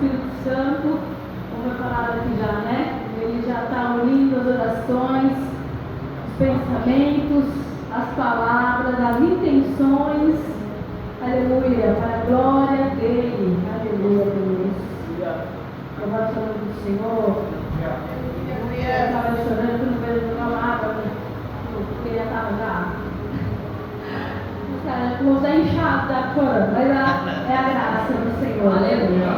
Espírito Santo, como foi falado aqui já, né? Ele já está unindo as orações, os pensamentos, as palavras, as intenções, aleluia, para a glória dele, aleluia, Deus. Eu vou chorando do Senhor. Eu estava chorando, que não veio uma água, porque já estava já. Cara, eu vou dar inchado da cor, mas é a graça do Senhor, aleluia.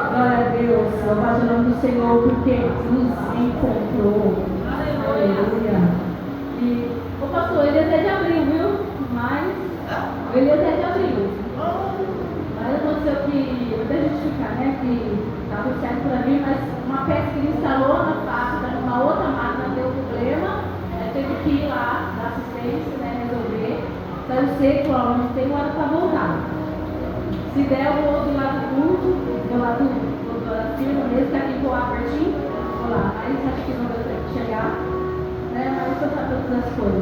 Glória a Deus, eu faço o nome do Senhor porque nos encontrou, aleluia. E o pastor, ele até de abril, viu? Mas ele até de abril. Mas aconteceu que, muita gente fica, né? Que estava certo para mim, mas uma peça que ele instalou na fábrica, numa outra máquina deu problema, teve que ir lá na assistência, né? Resolver. Então eu sei que não tem hora para voltar. Se der, eu vou do lado do culto, do lado da firma mesmo, que aqui vou lá pertinho, vou lá. Aí você acha que não vai ter que chegar, né? Mas eu sabe todas as coisas.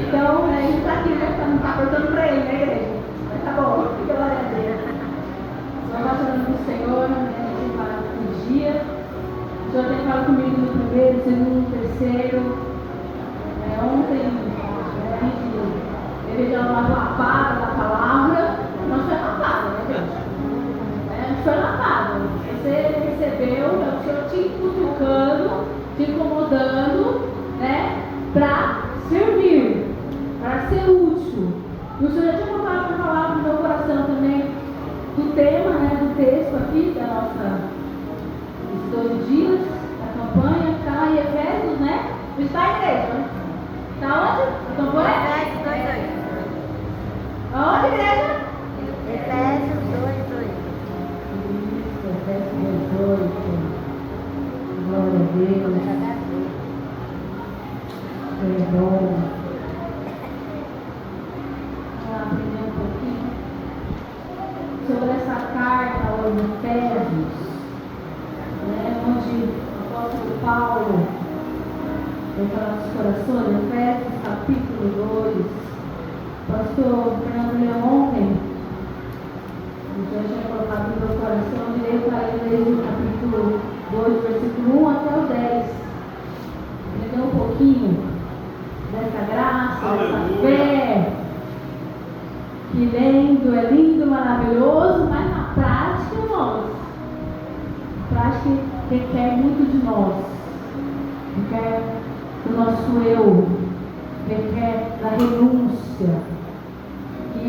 Então, ele está aqui, né? Não está cortando para ele, né, igreja? Mas tá bom, fica lá dentro. Só baixando do Senhor, né? A gente vai no dia. O Senhor tem falado comigo no primeiro, segundo, terceiro. Ontem, a gente teve uma lapada da palavra. Não foi lapada, né, gente? Foi lapada. Você recebeu, é o Senhor te cutucando, te incomodando, né? Para servir, para ser útil. E o Senhor já tinha colocado uma palavra no meu coração também do tema, né? Do texto aqui, da nossa, dos 12 dias, da campanha, que está lá em Efésios, né? Está a igreja, né? Está onde? A campanha? Aonde, igreja? Efésios 2:8. Isso, Efésios 2:8. Glória a Deus. Perdão. Vamos aprender um pouquinho sobre essa carta aos Efésios, né, onde o apóstolo Paulo vai falar dos corações. Efésios capítulo 2. Pastor Fernando Leão ontem, eu já tinha colocado no meu coração, eu direi para ele desde o capítulo 2, versículo 1 até o 10. Entendeu um pouquinho dessa graça, dessa fé, que é lindo, maravilhoso, mas na prática, irmãos, a prática requer muito de nós, requer do nosso eu, requer da renúncia. E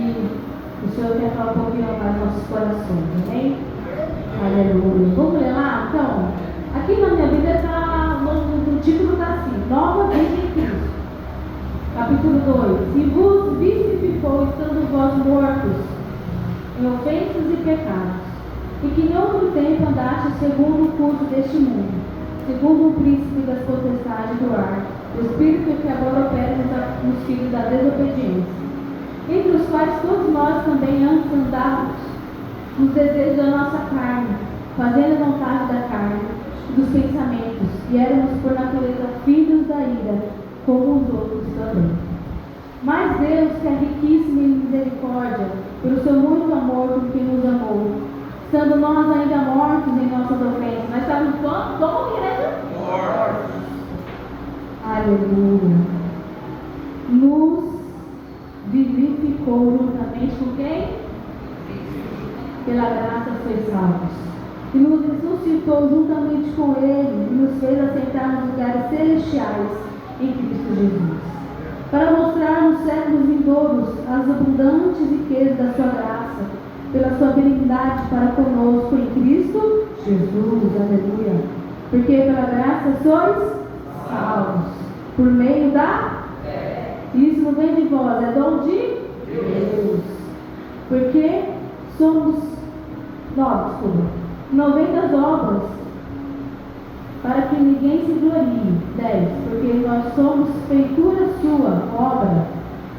o Senhor quer falar um pouquinho mais nos nossos corações, amém? Aleluia. Vamos ler lá? Então, aqui na minha Bíblia está, no título está assim: Nova Vida em Cristo. Capítulo 2. E vos vivificou, estando vós mortos em ofensas e pecados, e que em outro tempo andaste segundo o curso deste mundo, segundo o príncipe das potestades do ar, o espírito que agora opera nos filhos da desobediência, entre os quais todos nós também antes andávamos nos desejos da nossa carne, fazendo a vontade da carne e dos pensamentos, e éramos por natureza filhos da ira, como os outros também. Mas Deus, que é riquíssimo em misericórdia, pelo seu muito amor com que nos amou, estando nós ainda mortos em nossas ofensas, nós estávamos como igreja? Mortos. Aleluia. Nos vivificou juntamente com quem? Pela graça sois salvos. E nos ressuscitou juntamente com Ele e nos fez assentar nos lugares celestiais em Cristo Jesus, para mostrar nos séculos vindouros as abundantes riquezas da sua graça, pela sua benignidade para conosco em Cristo Jesus. Aleluia. Porque pela graça sois salvos, por meio da fé. Isso não vem de vós, é dom de Deus. Porque somos nós, não vem das obras, para que ninguém se glorie. 10. Porque nós somos feitura sua, obra,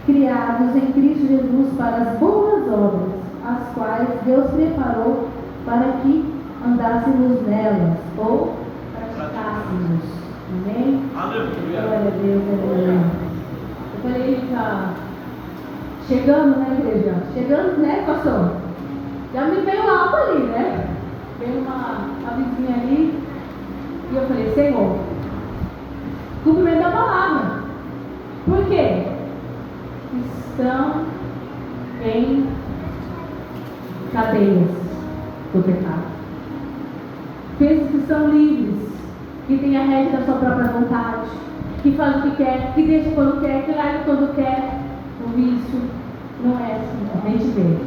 criados em Cristo Jesus para as boas obras, as quais Deus preparou para que andássemos nelas, ou praticássemos. Amém? Aleluia. Glória a Deus, aleluia. Eu falei, tá chegando, né, igreja? Chegando, né, pastor? Já me veio algo ali, né? veio uma vizinha ali, e eu falei, Senhor, cumprimento da palavra. Por quê? Estão em cadeias do pecado. Pensa que são livres, que têm a rédea da sua própria vontade, que faz o que quer, que deixa quando quer, que larga quando quer. O vício não é assim, a gente vê.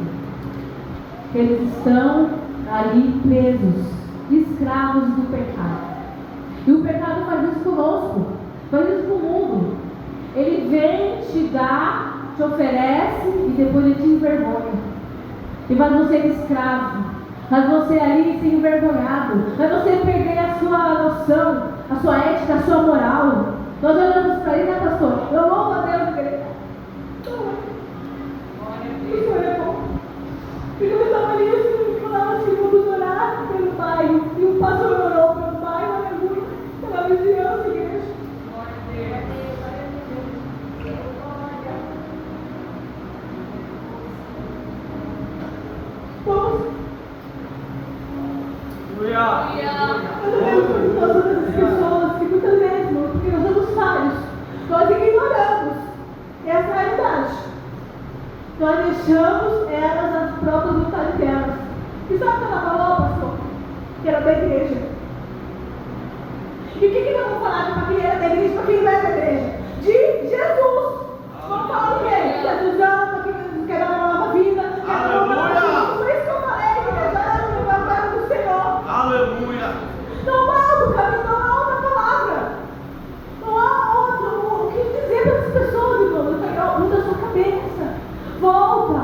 Eles estão ali presos, escravos do pecado. E o pecado faz isso conosco, faz isso com o mundo. Ele vem, te dá, te oferece e depois ele te envergonha. E faz você escravo, faz você ali ser envergonhado, faz você perder a sua noção, a sua ética, a sua moral. Nós olhamos para ele, né, pastor? Eu louvo a Deus, porque o Senhor é bom. E eu estava ali, eu falava assim, vamos orar pelo bairro. E o pastor orou pelo bairro, aleluia, pela vizinhança, igreja. Vamos. Nós somos as pessoas que muitas vezes, porque nós somos falhos, nós ignoramos essa realidade. Nós deixamos elas as próprias vontades delas. E sabe o que ela falou, pastor? Que era da igreja. E o que nós vamos falar para quem era da igreja e para quem não era da igreja? De Jesus. Vamos falar o quê? Jesus ama, que Jesus quer dar uma nova vida. Aleluia! Foi isso que eu falei, que rezaram no Evangelho do Senhor. Aleluia! Não há outro caminho, não há outra palavra. Não há outro. O que dizer para essas pessoas, irmão? Eu falei, ó, muda a sua cabeça. Volta.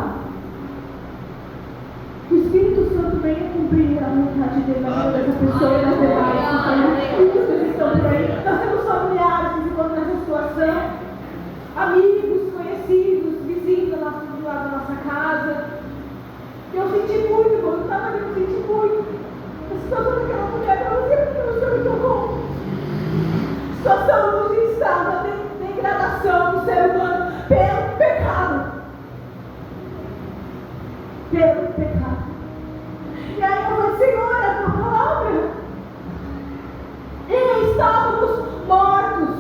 O Espírito Santo venha cumprir a vontade dele na vida dessa pessoa e nas demais. E que vocês estão por aí. Nós temos familiares que se encontram nessa situação. Amigos, conhecidos, vizinhos do lado da nossa casa. Eu senti muito, irmão. Eu estava ali, eu senti muito. A situação daquela mulher, eu não sei porque o Senhor me tocou. A situação onde está na degradação do ser humano pelo pecado. Pelo pecado. E aí eu falei, Senhor, é a tua palavra. E estávamos mortos.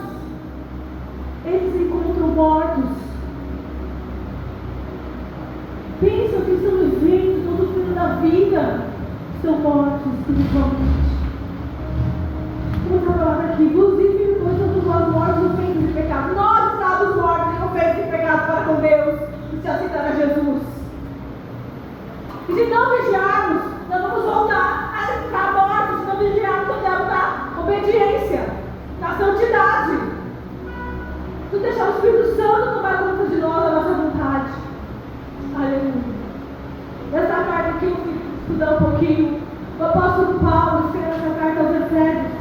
Eles se encontram mortos. Pensam que estão vivendo todo o fim da vida. Estão mortos espiritualmente. Como está a palavra aqui? Inclusive, nós somos nós mortos ofendidos de pecado. Nós estávamos mortos e ofendidos de pecado para com Deus. E se aceitar a Jesus. E se não vigiarmos, nós vamos voltar a ficar mortos. Se não vigiarmos, nós vamos dar obediência, na santidade. Se deixar o Espírito Santo tomar conta de nós, a nossa vontade. Aleluia. Nessa carta aqui eu fui estudar um pouquinho. O apóstolo Paulo escreveu essa carta aos Efésios.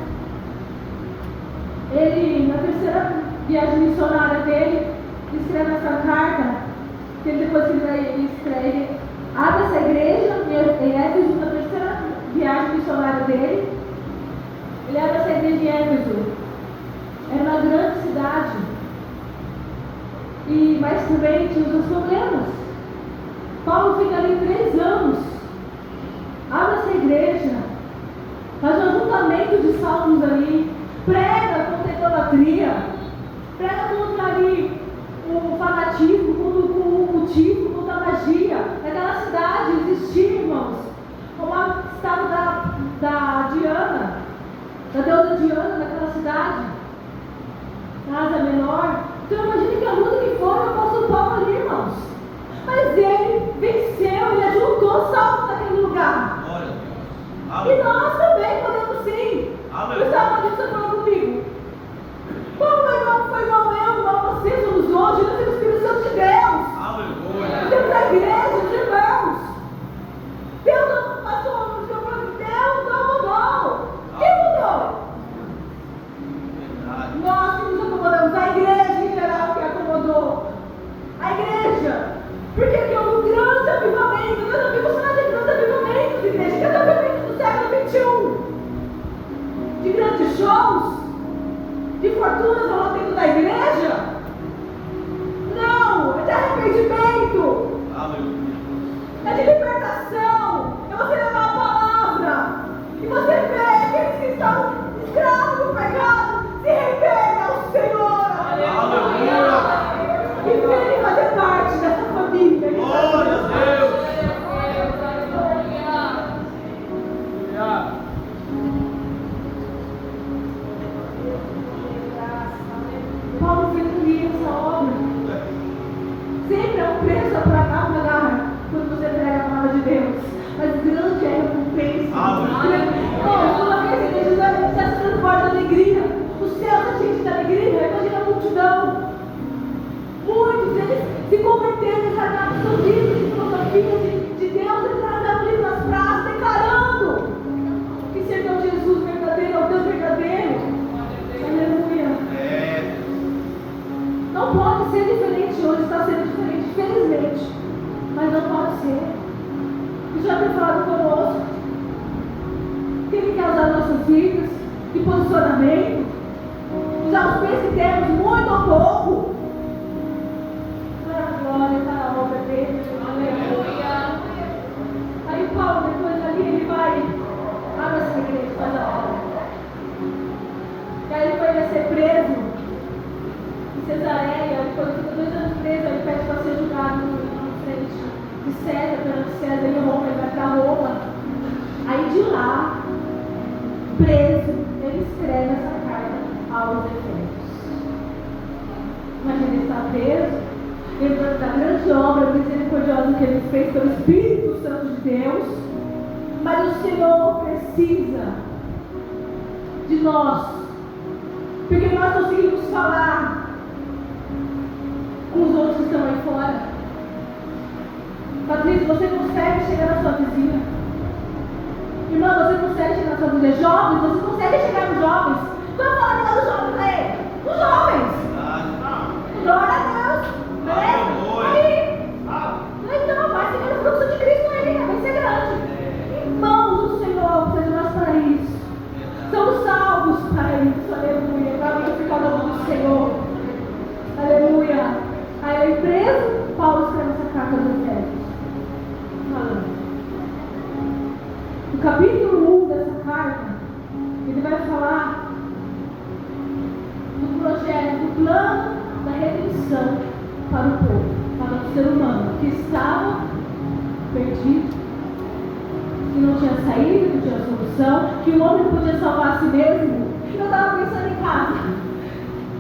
Ele, na terceira viagem missionária dele, escreve essa carta. Que ele, depois que ele escreve, abre essa igreja em Éfeso, na terceira viagem missionária dele. Ele abre essa igreja em Éfeso. Era uma grande cidade. Mas também tinha os seus problemas. Paulo fica ali 3 anos. Abre essa igreja. Faz um ajuntamento de salmos ali. Prega contra a idolatria. Prega contra ali o fanatismo, contra o cultismo, contra a magia. Naquela cidade existia, irmãos, uma estátua da Diana, da deusa Diana naquela cidade, na Ásia Menor. Então imagine que a luta que foi o apóstolo Paulo ali, irmãos. Mas ele venceu, ele ajuntou salvos naquele lugar. E nós também podemos sim. Eu estava ali, você falou comigo. Como foi igual eu, igual você, somos hoje, nós temos o Espírito Santo de Deus. Nós temos a igreja, os irmãos. Deus não passou no seu plano, Deus não mudou. Quem mudou? Nós que nos acomodamos, a igreja em geral que acomodou. A igreja. Porque aqui houve um grande avivamento. Nós não vimos nada de grande avivamento, igreja. Que avivamento do século XXI. De grandes shows, de fortunas ao lado dentro da igreja. Não, é de arrependimento. É de libertação. É você levar a palavra. Sempre é um preço a pagar quando você prega a palavra de Deus. Mas grande é a recompensa. Uma vez que Jesus já se transforma de alegria. O céu está cheio de alegria. Imagina a multidão. Muitos eles se converteram, eles largaram seus livros de filosofia de Deus, eles largaram o livro nas praças, declarando que serviu Jesus verdadeiro, é o Deus verdadeiro. Aleluia. Não pode ser diferente hoje, está sendo diferente, infelizmente. Mas não pode ser. Isso já tem falado conosco. Que Ele quer usar nossas vidas, de posicionamento. Usar os bens que temos, muito ou pouco. Glória está na obra dele. Aleluia. Aí Paulo, depois ali, ele vai. Abre essa igreja, faz a obra. E aí depois ele vai ser preso em Cesareia. Depois de 2 anos preso, ele pede para ser julgado na frente de César, perante César em Roma. Ele vai para Roma. Aí de lá, preso, ele escreve essa carta aos Efésios. Imagina ele estar preso, lembrando da grande obra misericordiosa que ele fez pelo Espírito Santo de Deus. Mas o Senhor precisa de nós, porque nós conseguimos falar com os outros que estão aí fora. Patrícia, você consegue chegar na sua vizinha? Irmã, você consegue chegar na sua vizinha? Jovens, você consegue chegar nos jovens? Quando fala de dos jovens aí? Os jovens! Glória a Deus! Aí! Então, vai ser o fluxo de Cristo aí, vai ser grande. Irmãos do Senhor, precisa de nós para isso. Somos salvos para isso, aleluia. Para glorificar o nome do Senhor. Aleluia. Aí ele preso, Paulo escreve essa carta aos Efésios. Falando. No capítulo 1 dessa carta, ele vai falar do projeto, do plano da redenção para o povo, para o ser humano que estava perdido, que não tinha saída, não tinha solução, que o homem não podia salvar a si mesmo. Eu estava pensando em casa.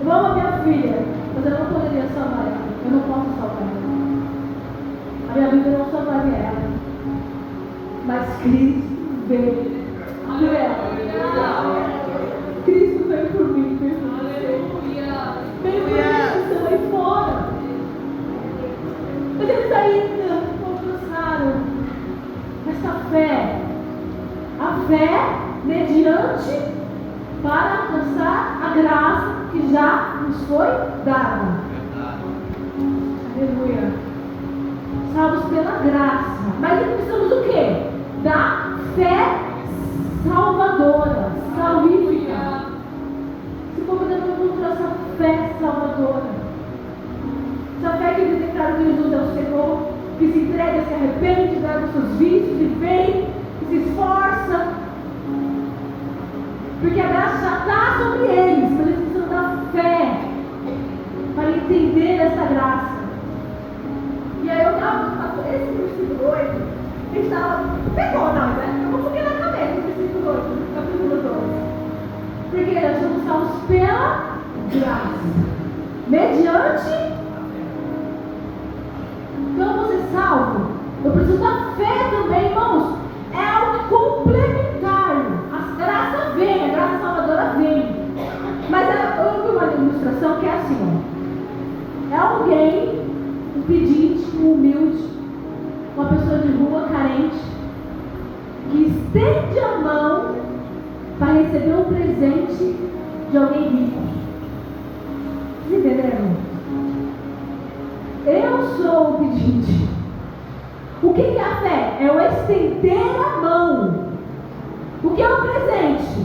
Eu amo a minha filha, mas eu não poderia salvar ela. Eu não posso salvar ela. A minha vida não salvaria ela. Mas Cristo veio por ela. Cristo veio por mim, veio por você. Veio por eles que estão aí fora. Mas eles ainda não alcançaram essa fé. A fé mediante para alcançar a graça que já nos foi dada. Aleluia. Salvos pela graça. Mas precisamos do quê? Da fé salvadora, salvífica. Se convidando a encontrar essa fé salvadora. Essa fé que ele declara que Jesus é o Senhor, que se entrega, se arrepende, dá os seus vícios e vem, que se esforça. Porque a graça já está sobre eles, mas eles precisam da fé para entender essa graça. E aí eu estava esse versículo 8, a gente estava, pegou nós, né? Eu coloquei na cabeça o versículo 8, capítulo 12. Porque nós somos salvos pela graça, mediante. Então você salvo, eu preciso da fé também, irmãos. É algo complementar. A graça vem, a graça salvadora vem. Mas eu vi uma ilustração que é assim, ó. É alguém, um pedinte, um humilde, uma pessoa de rua carente, que estende a mão para receber um presente de alguém rico. Vocês entenderam? Eu sou o pedinte. O que é a fé? É o estender a mão. O que é o presente?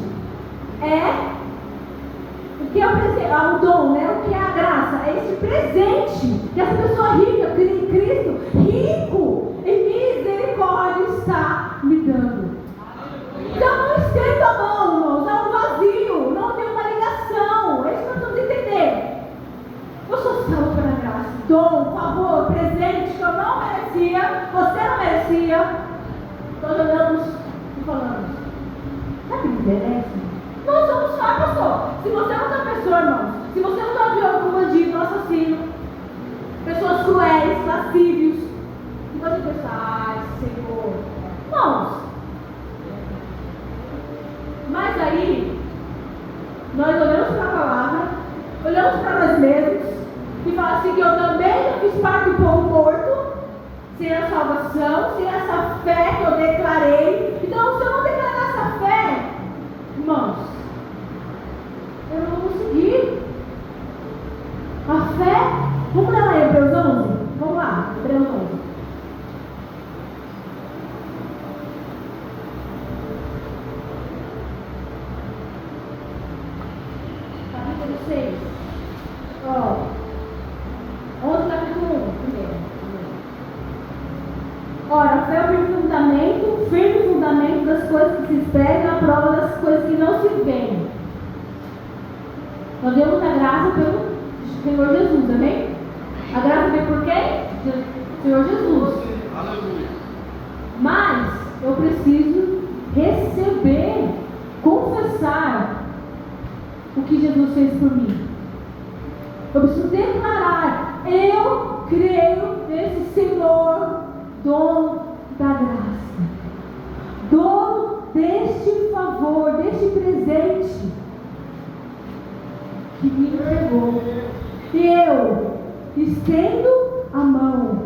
O que é o presente? O dom, né? O que é a graça? É esse presente que essa pessoa rica, Cristo, rico em misericórdia, está me dando. Então não estenda a mão, irmãos. É um vazio, não tem uma ligação. É isso que nós vamos entender. Eu sou salvo pela graça. Dom, favor, presente que eu não merecia, você não merecia. Nós olhamos e falamos: sabe o que merece? Nós somos só, pastor. Se você não está pessoa, irmão, se você não está violando um bandido, um assassino, pessoas cruéis, lascívios. E você pensa, ai, Senhor. Irmãos, mas aí, nós olhamos para a palavra, olhamos para nós mesmos e falamos assim que eu também não fiz parte do povo morto, sem a salvação, sem essa fé que eu declarei. Então, se eu não declarar essa fé, irmãos, eu não vou conseguir. A fé, vamos lá em Hebreus 11? Vamos lá, Hebreus 11. Capítulo 6. Ó, 11, capítulo 1, primeiro. Ora, a fé é o firme fundamento das coisas que se esperam e a prova das coisas que não se veem. Nós vemos a graça pelo Senhor Jesus, amém? A graça vem por quem? Senhor Jesus. Aleluia. Mas eu preciso receber, confessar o que Jesus fez por mim. Eu preciso declarar: eu creio nesse Senhor, dono da graça, dono deste favor, deste presente que me entregou. E eu estendo a mão.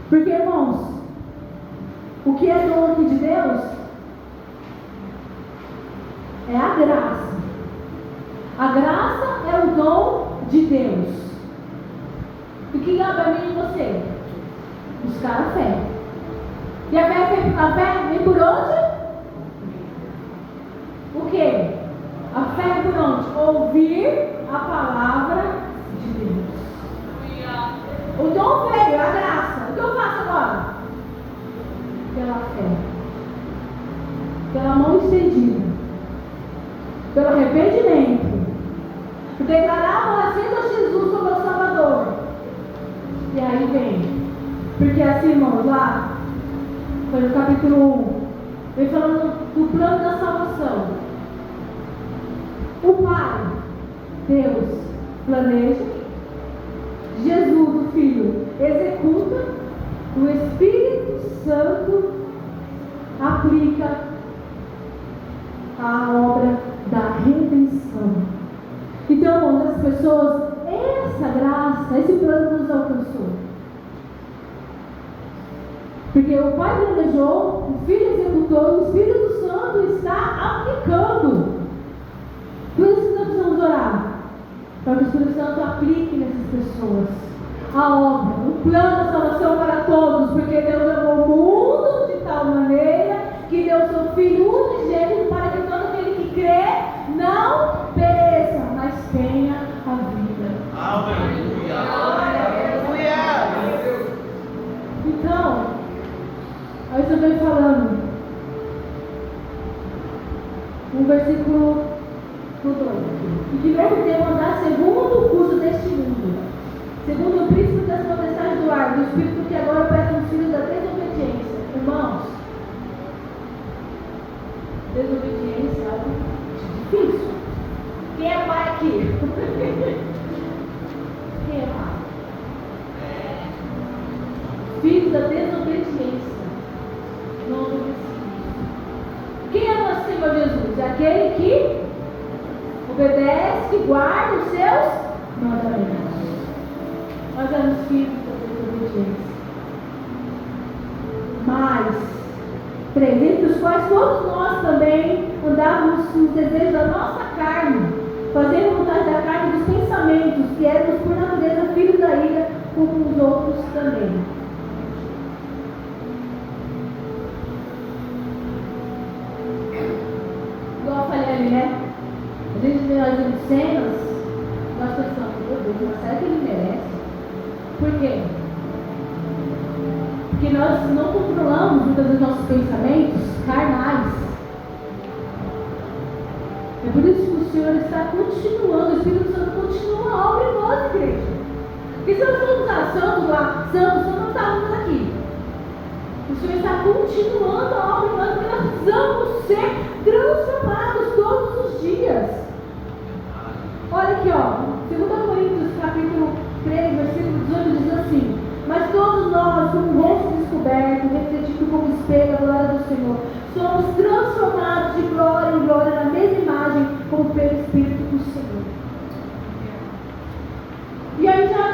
Porque, irmãos, o que é dom aqui de Deus é a graça. A graça é o dom de Deus. E o que cabe a mim e você? Buscar a fé. E a fé vem por onde? O quê? A fé é por onde? Ouvir a palavra de Deus. O dom veio, a graça. O que eu faço agora? Pela fé. Pela mão estendida. Pelo arrependimento. Por declarar, aceito Jesus como meu Salvador. E aí vem. Porque assim, irmãos, lá foi no capítulo 1, vem falando do plano da salvação. O Pai, Deus, planeja, Jesus, o Filho, executa, o Espírito Santo aplica a obra da redenção. Então, irmãos, as pessoas, essa graça, esse plano nos alcançou. Porque o Pai planejou, o Filho executou, o Espírito Santo está aplicando. Por isso que nós precisamos orar, para que o Espírito Santo aplique nessas pessoas a obra, o plano da salvação para todos, porque Deus amou o mundo de tal maneira que deu seu Filho unigênito para que todo aquele que crê não pereça, mas tenha a vida. Aleluia. Então, aí você vem falando um versículo 2: e que não devemos andar segundo o curso deste mundo, segundo o príncipe das potestades do ar, do espírito que agora opera nos filhos da desobediência. Irmãos, desobediência é algo difícil. Quem é pai aqui? Quem é pai? Filhos da desobediência. Não obedecidos. Quem é nosso Senhor Jesus? É aquele que obedece, que guarda os seus mandamentos. Nós somos filhos da desobediência. Mas, 3, entre os quais todos nós também andávamos nos desejos da nossa carne, fazendo vontade da carne e dos pensamentos, que éramos por natureza filhos da ira, como os outros também. Igual eu falei ali, né? A gente vê nós vendo cenas, nós pensamos, meu Deus, mas será que ele merece? Por quê? Porque nós não controlamos muitas vezes nossos pensamentos carnais. É por isso que o Senhor está continuando, o Espírito Santo continua a obra em nós, igreja. Porque se nós formos a santos lá, santos não estávamos aqui. O Senhor está continuando a obra em nós, porque nós precisamos ser transformados todos os dias. Olha aqui, ó, 2 Coríntios capítulo 3, versículo 18 diz assim: mas todos nós, como um rosto descoberto, refletindo como espelho a glória do Senhor, somos transformados de glória em glória na mesma imagem, como pelo Espírito do Senhor. E aí já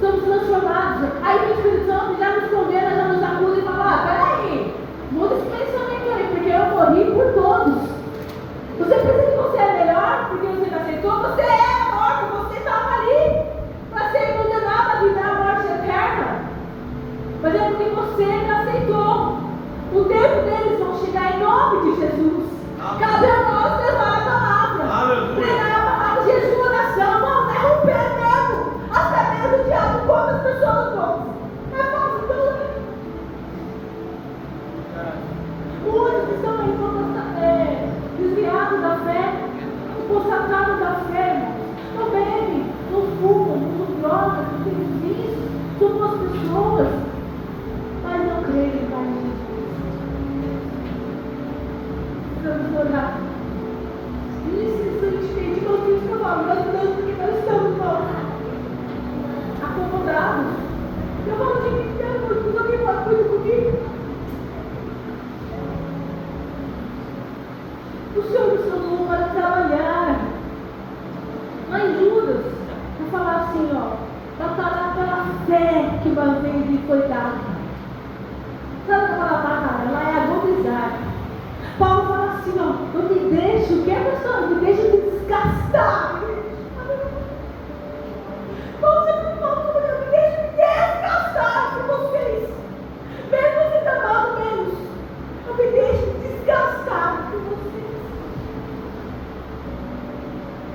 somos transformados. Aí o Espírito Santo já nos condena, já nos acusa e fala: peraí, muda esse pensamento aí, porque eu morri por todos. Você pensa que você é melhor porque você me aceitou? Você é morto, você estava ali para ser condenado a vida, a morte eterna. Mas é porque você me aceitou. O tempo deles vão chegar em nome de Jesus. Cabe a nós levar a palavra, pregar a palavra de Jesus, oração, não derrubar mesmo, até mesmo o diabo contra as pessoas boas. É fácil, então. Muitos que estão aí desviados da fé, constatados da fé, irmãos. Não bebem, não fumam, não usam drogas, não têm vícios, são boas pessoas, mas não creem em Pai de Jesus. Precisamos orar. Insistentemente, nós temos que falar, nós não, porque nós estamos acomodados. Eu falo de mim, Deus, alguém faz coisa comigo. O Senhor nos chamou para trabalhar. Lá em Judas, vou falar assim, batalhar pela fé que uma vez lhe foi dada. Sabe aquela batalha? Ela é agonizar. Paulo fala assim, não me deixe, o que é pessoal? Me deixe me desgastar. Paulo sempre fala, me deixe me desgastar por vocês. Mesmo você amando menos, não me deixe me desgastar por vocês.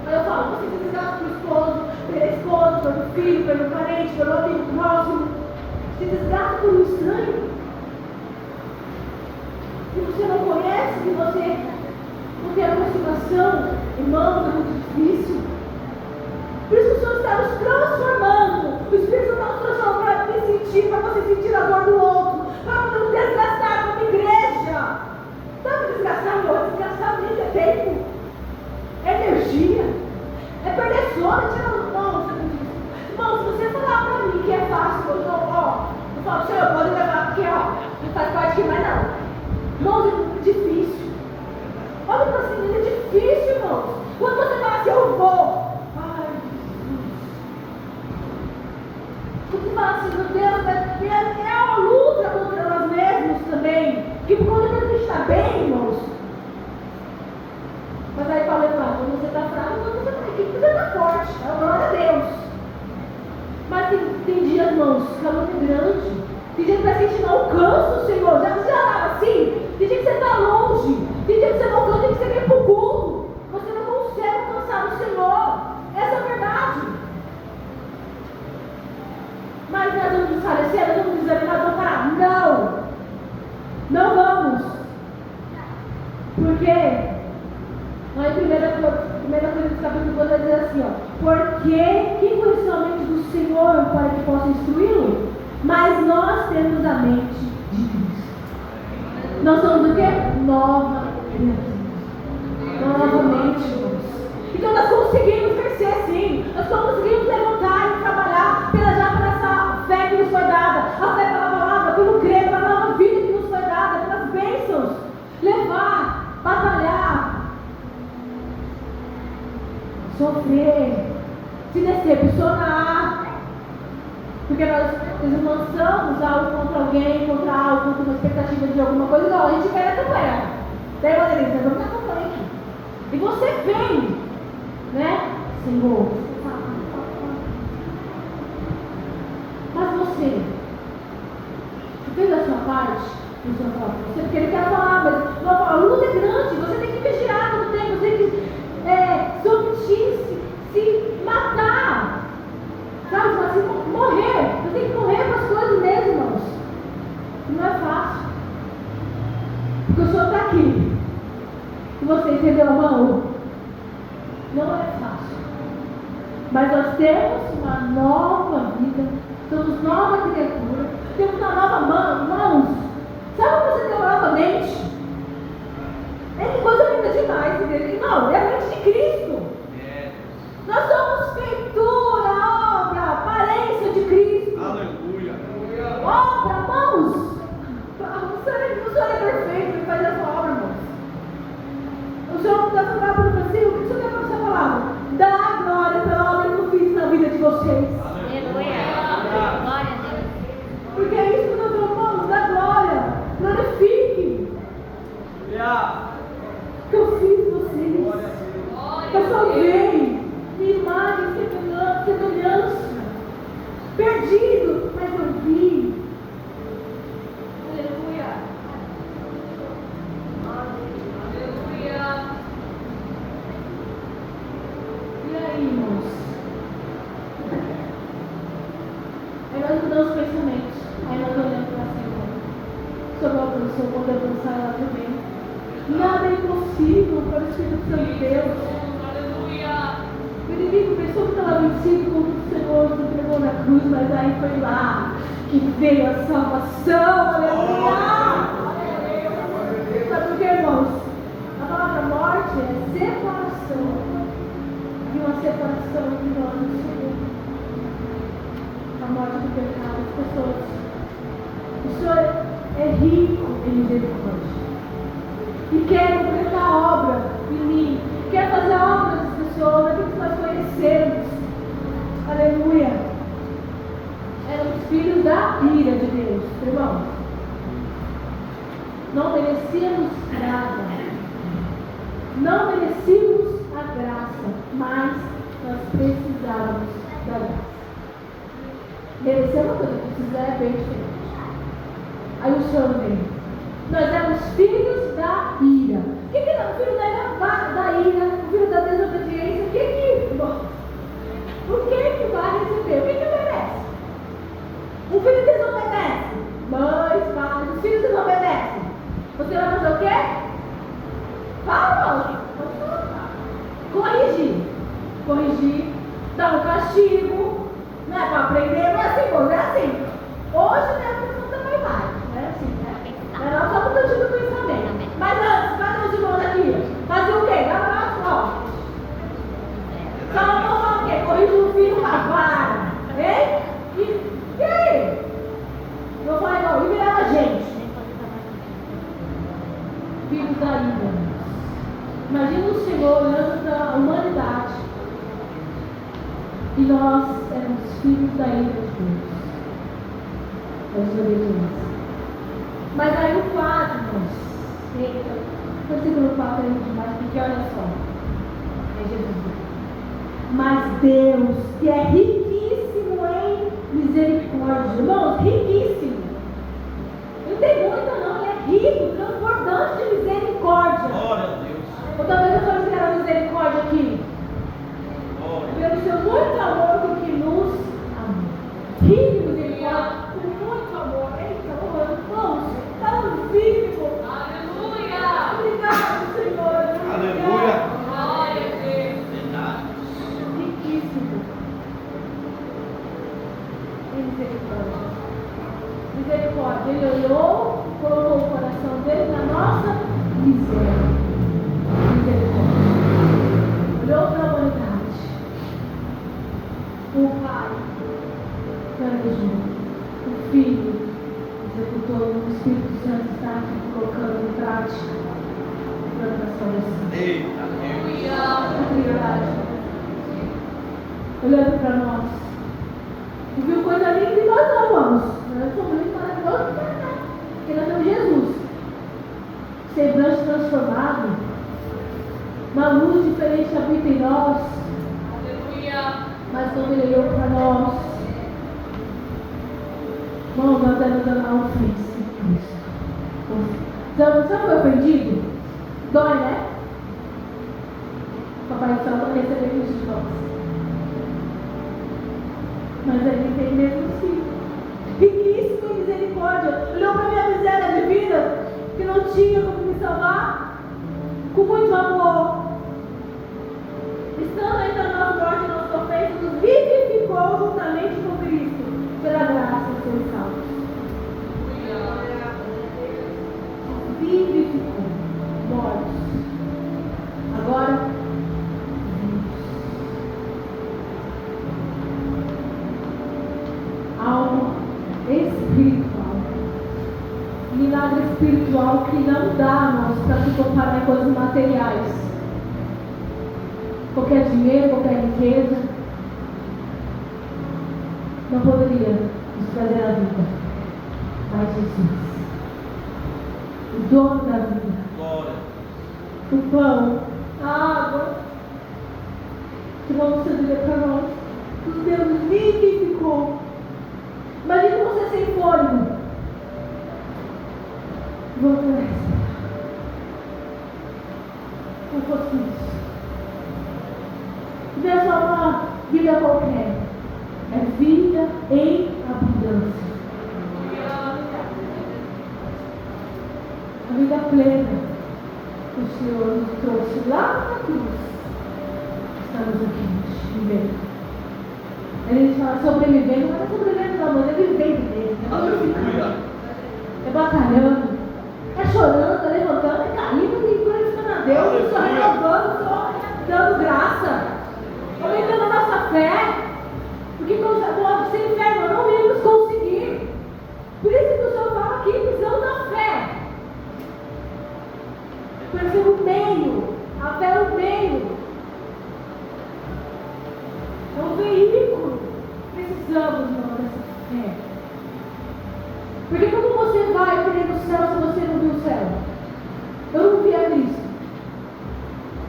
Aí eu falo, você se desgasta pelo esposo, pela esposa, pelo filho, pelo parente, pelo amigo próximo. Se desgasta por um estranho. Que você não conhece, que você não tem aproximação, irmãos, é muito difícil. Por isso o Senhor está nos transformando. O Espírito está nos transformando para me sentir, para você sentir a dor do outro, para não desgastar como igreja. Sabe desgastar o outro? Desgastar nem é tempo, é energia, é perder sono, tirar os mãos. Irmão, se você falar para mim que é fácil, eu falo, Senhor, pode levar, porque não faz parte aqui mais não. Irmãos, é muito difícil. Olha para cima, é difícil, irmãos. Quando você fala assim, eu vou. Ai, Jesus. Quando você fala assim, meu Deus, é uma luta contra nós mesmos também. E quando a gente está bem, irmãos. Mas aí Paulo fala, quando você está fraco, quando você está aqui, você está forte. É glória a Deus. Mas tem dias, irmãos, que a luta é grande. Tem dia que vai sentir no alcance do Senhor. Já estava assim? Tem dia que você está longe. Tem dia que você não alcança, tem que você vem para o culto. Você não consegue alcançar o Senhor. Essa é a verdade. Mas nós vamos desfalecer, nós vamos desanimar, vamos parar. Não. Não vamos. Por quê? Lá em 1 Coríntios capítulo 2 vai dizer assim, porque quem conheceu a mente do Senhor para que possa instruí-lo? Mas nós temos a mente de Cristo. Nós somos o quê? Novamente, irmãos. Então nós conseguimos crescer sim. Nós conseguimos levantar e trabalhar pela essa fé que nos foi dada. A fé pela palavra, pelo crer, pela nova vida que nos foi dada, pelas bênçãos. Levar, batalhar, sofrer, se decepcionar. Porque nós lançamos algo contra alguém, contra algo, contra uma expectativa de alguma coisa, não, a gente quer a campanha. Daí o Adriano, vamos na campanha aqui. E você vem, né? Senhor, mas você fez a sua parte? O Senhor fala para você, porque Ele quer falar, mas a luta é grande, você tem que vigiar todo tempo, você tem que se omitir, se matar. Sabe, assim, morrer. Você tem que morrer com as coisas mesmo, irmãos. Não é fácil. Porque o Senhor está aqui. E você entendeu a mão? Não é fácil. Mas nós temos uma nova vida. Somos nova criatura. Temos uma nova mãos. Sabe quando você tem uma nova mente? É que coisa linda demais, entendeu? Não, é a mente de Cristo. Nós somos feitura, obra, parede. Deus mudou os pensamentos. Aí nós olhamos para cima. Sobre a alcançou, quando alcançar ela também. Nada é impossível para o Espírito Santo de Deus. O inimigo pensou que estava vencido como o Senhor se entregou na cruz, mas aí foi lá que veio a salvação. Aleluia! Sabe por quê, irmãos? A palavra morte é separação. E uma separação entre nós e o Senhor. A morte do pecado, as pessoas. O Senhor é rico em misericórdia. E quer completar a obra em mim. Quer fazer a obra das pessoas, daquilo que nós conhecemos. Aleluia. Éramos filhos da ira de Deus, irmãos. Não merecíamos nada. Não merecíamos a graça, mas nós precisávamos da graça. Merecer uma coisa, precisar é bem diferente. Aí o Senhor veio. Nós éramos filhos da ira. O que é o filho da ira? O filho da desobediência? O que vai receber? O que merece? O filho desobedece. Mães, pais, os filhos desobedecem. Você vai fazer o quê? Fala, corrigir. Corrigir. Dar um castigo. Não é para aprender, não é assim, não é assim. Hoje, né, a pessoa também vai. Não é assim, né? Não é não, só mudando o pensamento. Mas antes, cadê os irmãos aqui? Fazia o quê? Dava lá, ó. Só não fala o quê? Corrige o filho com a vara. Hein? E aí? Não vai não. E virava gente. Filhos da ira. Imagina o Senhor olhando para a humanidade. E nós éramos filhos da ira de Deus. Da desobediência. Mas aí o 4, irmãos. Eita, versículo 4 é demais, porque olha só. É Jesus. Mas Deus, que é riquíssimo em misericórdia. Irmãos, riquíssimo. Não tem muita não, ele é rico, transbordante de misericórdia. Glória a Deus. Ou talvez eu estou dizendo a misericórdia aqui. Pelo seu muito amor com que nos amou. Rico de misericórdia, com muito amor. Eita, irmãos, tão vivo. Aleluia. Obrigado, Senhor. Aleluia. Glória a Deus. Verdade. Riquíssimo em misericórdia. Misericórdia. Ele olhou, colocou o coração dele na nossa miséria. Misericórdia. Olhou para a humanidade. O Pai planejou. O Filho executou. O Espírito Santo está aqui colocando em prática a plantação desse. Eita Deus. Verdade. Olhando para nós. E viu coisa linda e nós não vamos. Nós somos muito maravilhosos, né? Porque nós temos Jesus. Semblante transformado. Uma luz diferente habita em nós. Aleluia. Mas quando ele olhou para nós, irmão, nós devemos amar o Cristo. Sabe o que foi ofendido? Dói, né? Papai do céu não recebeu isso de nós. Mas ele tem mesmo sim. Riquíssimo em misericórdia. Olhou para a minha miséria de vida, que não tinha como me salvar, com muito amor. Estando ainda na morte e nossa ofensa, nos vivificou juntamente com Cristo, pela graça de ser salvos. Vivificou, mortos. Agora, alma espiritual. Milagre espiritual que não dá, irmãos, para se comparar em coisas materiais. Qualquer dinheiro, qualquer riqueza não poderia nos trazer a vida. Mas Jesus, o dono da vida, Glória. o pão, a água, que vamos dizer para nós, os Deus vivificou. Imagina você sem fôlego. Vamos respirar. Não fosse isso. Não é só uma vida qualquer. É vida em abundância. plena que o Senhor nos trouxe lá na cruz. Estamos aqui vivendo. A gente fala sobrevivendo, mas não é sobrevivendo não, mas é vivendo mesmo. É glorificando, é batalhando, é chorando, é levantando, é caindo e glorificando a Deus, só renovando, só dando graça, aumentando a nossa fé. Porque sem fé nós não íamos conseguir. Por isso que o Senhor fala aqui, precisamos da fé. Para ser o meio, a fé é o meio. É um veículo. Precisamos, irmão, dessa fé. Porque como você vai querer no céu se você não viu o céu? Eu não vi a Cristo.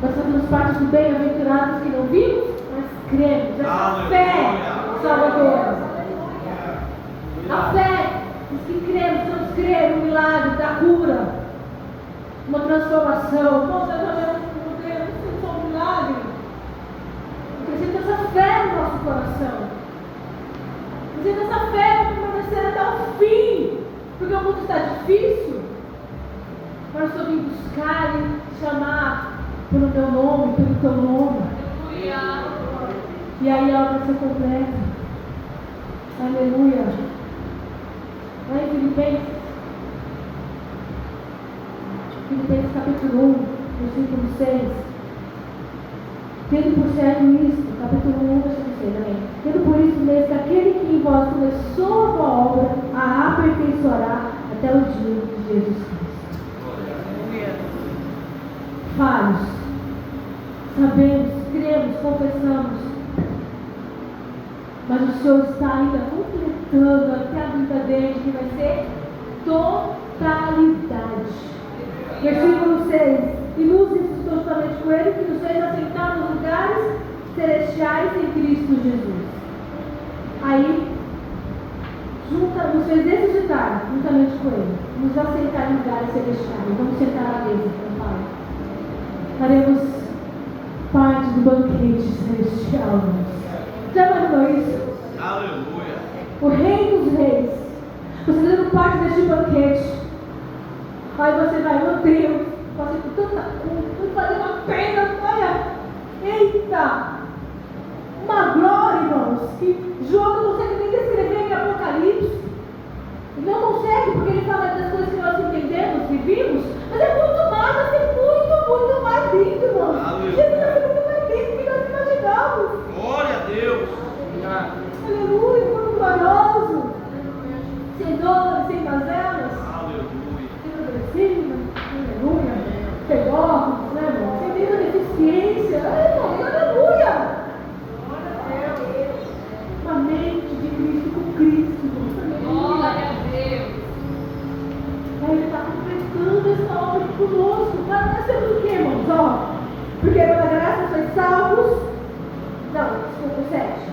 Nós fazemos parte do bem-aventurados que não vimos, mas cremos. Essa fé salvadora. A fé diz que cremos, vamos crer no milagre da cura, uma transformação. Nossa, eu não creio, isso é um milagre. Acrescenta essa fé no nosso coração. Acrescenta essa fé para permanecer até o fim. Porque o mundo está difícil. Mas eu vim buscar e chamar pelo meu nome, pelo teu nome. E aí a obra se completa. Aleluia. Lá em Filipenses capítulo 1, versículo 6. Tendo por certo isto, capítulo 1, versículo 6, amém. Tendo por isso mesmo que aquele que em vós começou a boa obra, a aperfeiçoará até o dia de Jesus Cristo. Falhos, sabemos, cremos, confessamos, mas o Senhor está ainda completando até a vida dele, que vai ser totalidade. Versículo 6. E nos ressuscitou juntamente com ele, que nos fez assentar nos lugares celestiais em Cristo Jesus. Aí, nos fez ressuscitar juntamente com ele, nos assentar em lugares celestiais. Vamos sentar à mesa com o Pai. Faremos parte do banquete celestial. Já imaginou isso? Aleluia. O Rei dos Reis. Você fazendo parte deste banquete. Aí você vai, meu Deus, passei por tanta coisa, tudo valeu a pena, olha. Eita! Uma glória, irmãos, que João não consegue nem descrever em Apocalipse. Ele não consegue, porque ele fala das coisas que nós entendemos, vivimos, mas é muito mais, vai ser muito mais lindo, irmãos. Jesus vai ser muito mais lindo do que nós imaginamos. Glória a Deus. Aleluia, muito glorioso. Sem dores, sem mazelas. Aleluia. Sem progressiva. Aleluia. Sem órgãos, né, irmão? Sem nenhuma deficiência. Aleluia. Uma mente de Cristo com Cristo. Glória a Deus. Ele está completando essa obra conosco. Para nós temos o que, irmãos? Ó, porque pela graça sois salvos. Não, desculpa, 7.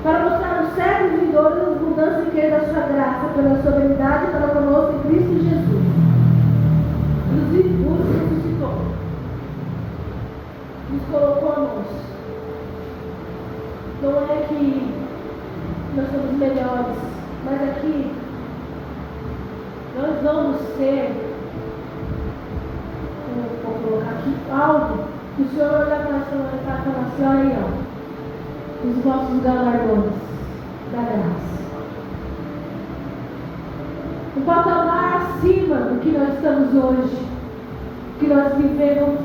Para mostrar nos séculos vindouros as mudanças que da sua graça, pela sua bondade para conosco em Cristo Jesus. Nos ressuscitou. Nos colocou a nós. Não é que nós somos melhores, mas aqui nós vamos ser, vou colocar aqui, algo que o Senhor olha para nós e fala assim, olha aí, ó. Os nossos galardões da graça. Um patamar acima do que nós estamos hoje, que nós vivemos,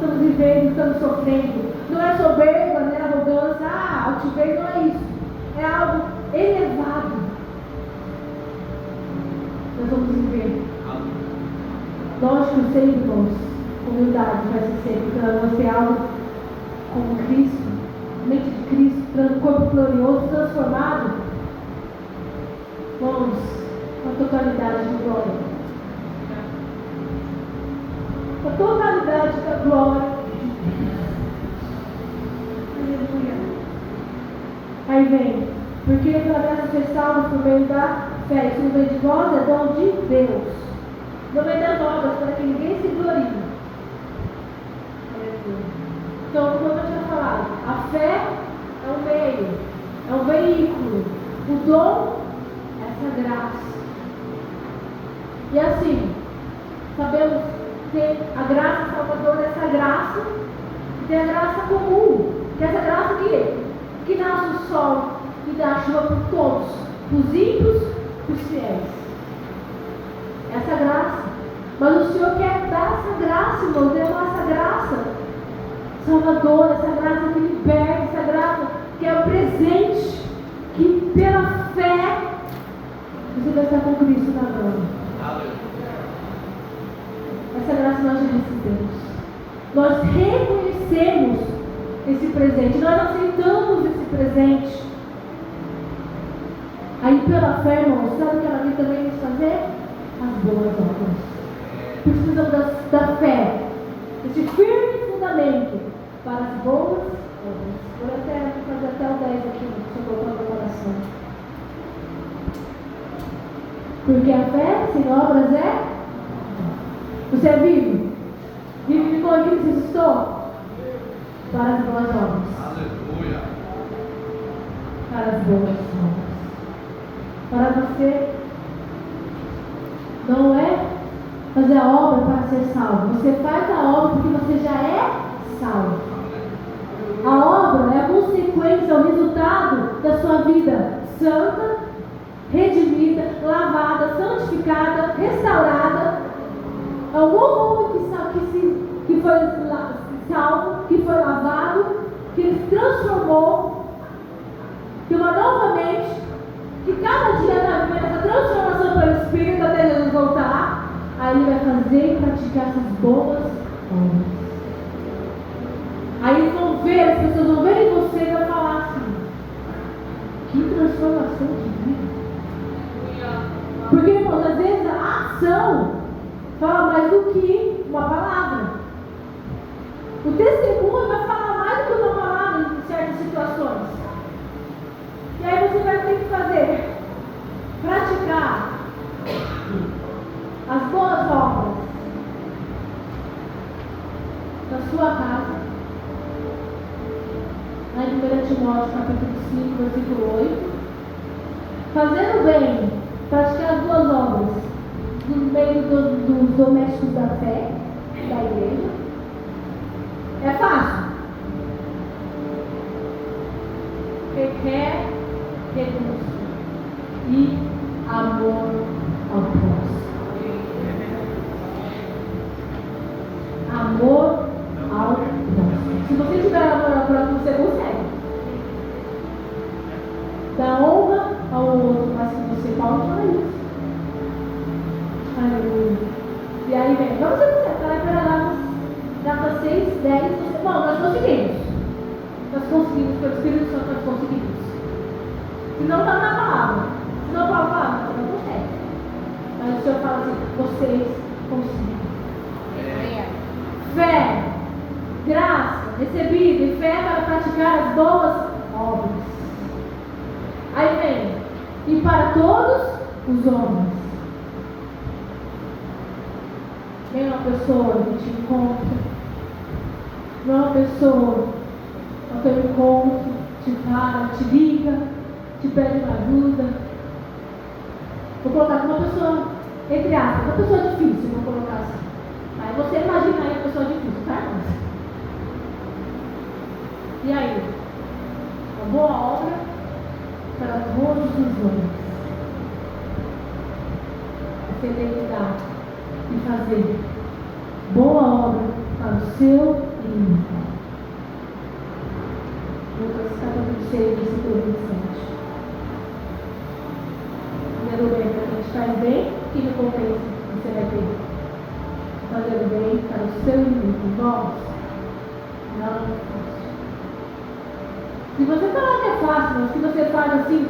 estamos sofrendo. Não é soberba, não é arrogância, altivez, não é isso. É algo elevado. Nós vamos viver. Lógico, sempre, irmãos, humildade vai ser sempre, porque nós vamos ter algo como Cristo. Mente de Cristo, corpo glorioso, transformado, vamos, com a totalidade de glória. Com a totalidade da glória. Aleluia. Aí vem, porque pela graça ser salvo por meio da fé. Isso não vem de vós, é dom de Deus. Não vem das obras, para que ninguém se glorie. Então, como eu tinha falado, a fé é um meio, é um veículo. O dom é essa graça. E assim, sabemos ter A graça salvadora é essa graça, que é a graça comum, que é essa graça que nasce o sol e dá a chuva por todos, os ímpios e os fiéis. Essa graça. Mas o Senhor quer dar essa graça, irmão, derramar essa graça salvadora, essa graça que liberta, essa graça que é o presente, que pela fé você vai estar com Cristo na mão. Essa graça nós já recebemos. Nós reconhecemos esse presente, nós aceitamos esse presente. Aí pela fé, irmãos, sabe o que ela vem também nos fazer? As boas obras. Precisamos da fé, esse firme fundamento para as boas obras. Vou até fazer até o 10 aqui, se eu colocar no meu coração. Porque a fé sem obras é. Você é vivo? Vive com aquilo que ressuscitou? Para as boas obras. Aleluia. Para as boas obras. Para você não é fazer a obra para ser salvo. Você faz a obra porque você já é salvo. A obra é a consequência, o resultado da sua vida santa, redimida, lavada, santificada, restaurada. É um homem que foi salvo, que foi lavado, que ele se transformou, que uma nova mente, que cada dia na vida, essa transformação pelo Espírito até Jesus voltar. Aí ele vai fazer e praticar essas boas obras. Aí eles vão ver, as pessoas vão ver em você e vão falar assim: que transformação de vida. Porque, irmãos, às vezes a ação fala mais do que uma palavra. O testemunho vai falar mais do que uma palavra em certas situações. E aí você vai ter que fazer, praticar as boas obras na sua casa, lá em 1 Timóteo capítulo 5, versículo 8. Fazendo bem, praticar as boas obras no meio dos domésticos da fé, da igreja. É fácil. Requer renúncia e amor ao próximo. Amor ao próximo. Se você tiver amor ao próximo, você consegue. Dá honra ao outro, mas se você Paulo fala isso. Aleluia. E aí vem, vamos ver, está lá para Gálatas 6, 10. Bom, nós conseguimos. Nós conseguimos, pelo Espírito Santo nós conseguimos. Se não está na palavra. Se não Paulo fala, você não consegue. Mas o Senhor fala assim, vocês conseguem. Fé, graça, recebida e fé para praticar as boas obras. Aí vem, e para todos os homens. Vem uma pessoa que te encontra, vem uma pessoa ao teu encontro, te para, te liga, te pede uma ajuda. Vou colocar uma pessoa, entre aspas, uma pessoa difícil, vou colocar assim. Aí você imagina aí a pessoa difícil, tá, irmãos? E aí? Uma boa obra para todos os homens. Você tem que dar e fazer boa obra para o seu inimigo. Lucas capítulo 6, versículo 27. Fazendo bem para quem te faz bem, que recompensa você vai ter? Fazendo bem para o seu inimigo. Irmãos, não é fácil. Se você falar que é fácil, mas se você faz assim,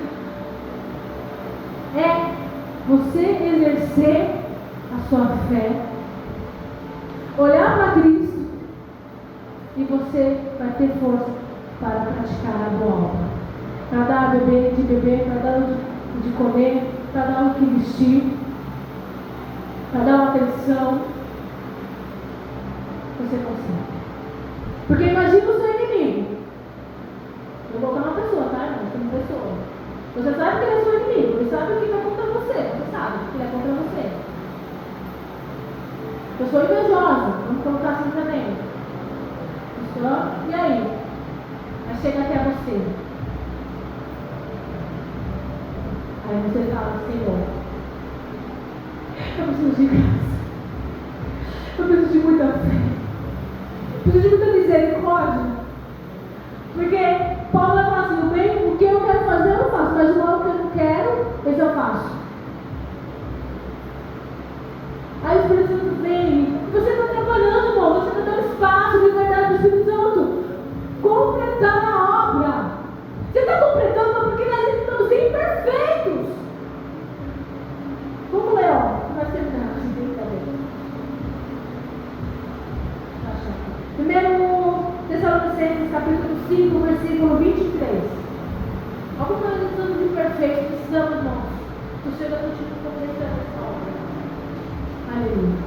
é você exercer a sua fé, olhar para Cristo e você vai ter força para praticar a boa obra, para dar de beber, para dar de comer, para dar o que vestir, para dar uma atenção. Você consegue. Porque imagina o seu inimigo. Eu vou colocar uma pessoa, tá, irmão? Uma pessoa. Você sabe que ele é seu inimigo. Ele sabe o que vai contra você. Você sabe que ele é contra você. Eu sou invejosa, vamos colocar assim também. E aí? Mas chega até você. Aí você fala, Senhor, eu preciso de graça. Eu preciso de muita fé. Eu preciso de muita misericórdia. Porque Paulo vai falar assim, bem, o que eu quero fazer eu faço, mas o mal que eu não quero, esse eu faço. Aí o Espírito Santo vem, você está trabalhando, irmão, você está dando espaço, liberdade do Espírito Santo. Completar a obra. Você está completando porque nós estamos imperfeitos. Vamos ler, ó. Nós terminamos. Primeiro Tessalonicenses, capítulo 5, versículo 23. Olha como nós estamos imperfeitos, precisamos, irmãos. O Senhor continua completando essa obra. Aleluia.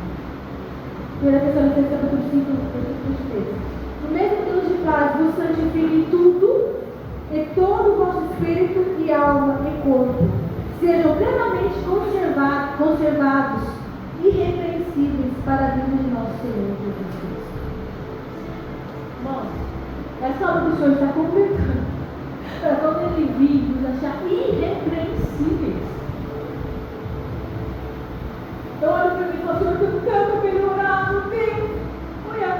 1 Tessalonicenses, capítulo 5, versículo 23. O mesmo Deus de paz vos santifique em tudo, e todo o vosso espírito e alma e corpo sejam plenamente conservados, irrepreensíveis para a vinda de nosso Senhor Jesus Cristo. Irmãos, essa obra que o Senhor está completando, para quando Ele vir, nos achar irrepreensíveis. Eu olho para mim e falo, Senhor, eu tenho tanto a melhorar, meu Deus. Olha,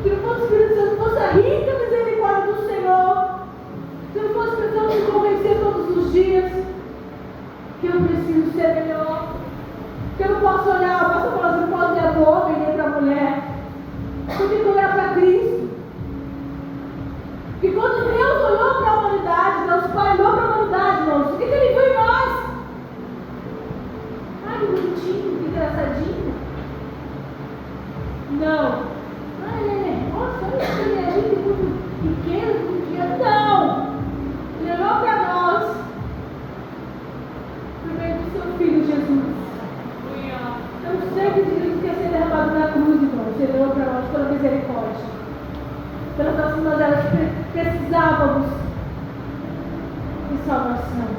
se não fosse o Espírito Santo, fosse a rica misericórdia do Senhor, se não fosse precisando me convencer todos os dias que eu preciso ser melhor, que eu não posso olhar, eu posso falar assim, não posso olhar para o homem nem para a mulher, eu tenho que olhar para Cristo. E quando Deus olhou para a humanidade, Deus Pai olhou para a humanidade, irmãos, o que Ele viu em nós? Ai, que bonitinho, que engraçadinho. Não. Ai, nossa, olha que ele é muito pequeno, muito. Não! Ele olhou para nós por meio do seu Filho Jesus. Eu sei que Jesus quer ser derramado na cruz, irmão. Ele olhou para nós pela misericórdia. Pelas nossas mazelas precisávamos de salvação.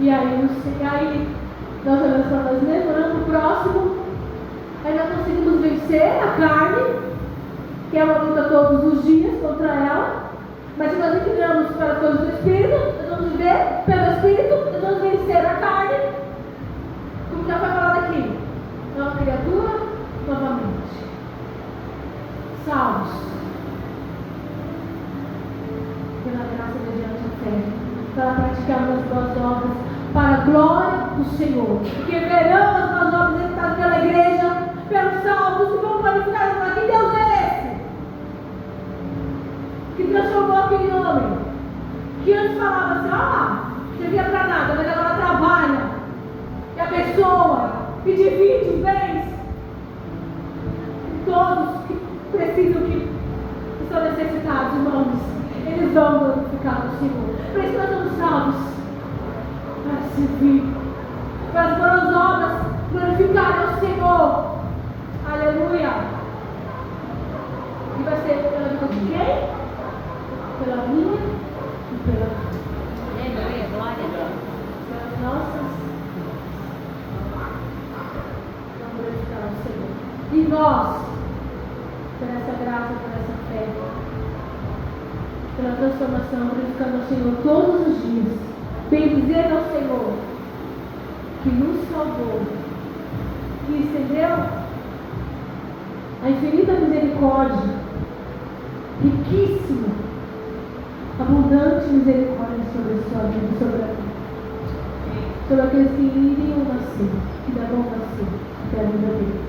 E aí nós olhamos para nós mesmos, olhando para o próximo, aí nós conseguimos vencer a carne, que é uma luta todos os dias contra ela. Mas se nós inclinamos para as coisas do Espírito, nós vamos viver pelo Espírito, nós vamos vencer a carne, como já foi falado aqui. Nova criatura, novamente. Salvos pela graça mediante a fé, para praticarmos as boas obras para a glória do Senhor, porque verão as boas obras executadas pela igreja, pelos salvos, e vão glorificar e falar: que Deus é esse que transformou aquele homem que antes falava assim, ó, servia para nada, mas agora trabalha e abençoa e divide os bens. E todos que precisam, que estão necessitados, irmãos, eles vão glorificar o Senhor. Por isso nós somos salvos para servir, para as boas obras glorificarem ao Senhor. Aleluia. E vai ser pela vida de quem? Pela minha e pela tua. Aleluia, glória a Deus. Pelas nossas. Vamos glorificar o Senhor. E nós, por essa graça, por essa fé, pela transformação, glorificando ao Senhor todos os dias, bendizendo ao Senhor que nos salvou, que estendeu a infinita misericórdia, riquíssima, abundante misericórdia sobre a sua vida, sobre a vida, sobre aqueles que iriam nascer, que darão nascer até a vida dele.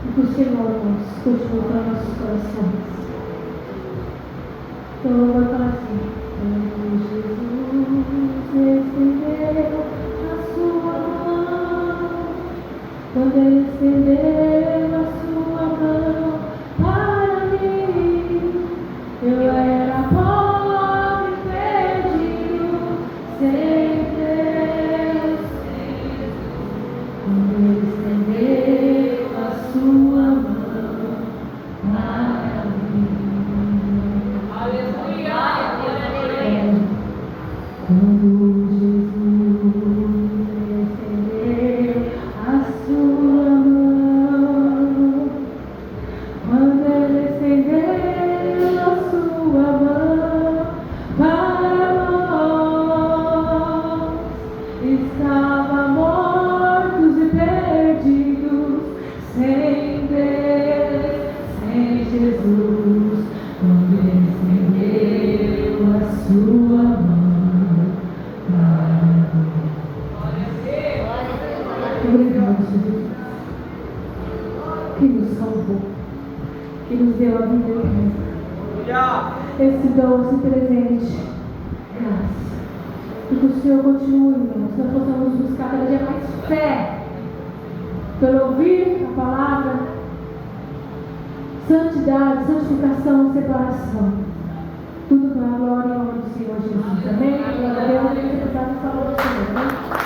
E que o Senhor nos continue para nossos corações. Então eu vou falar assim: quando Jesus estendeu a sua mão, quando Ele estendeu a sua mão para mim, eu era pobre, perdido, sem Deus. Quando Ele estendeu a sua mão para mim. Quando Jesus Estava mortos e perdidos, sem Deus, sem Jesus, quando Ele estendeu a sua mão para mim. Obrigado, Jesus, que nos salvou, que nos deu a vida eterna. Esse dom, esse presente, graças. E que o Senhor continue, irmãos, que nós possamos buscar cada dia mais fé, por ouvir a palavra, santidade, santificação, separação. Tudo para a glória e honra do Senhor Jesus. Amém? Glória a Deus. Deus te abençoe.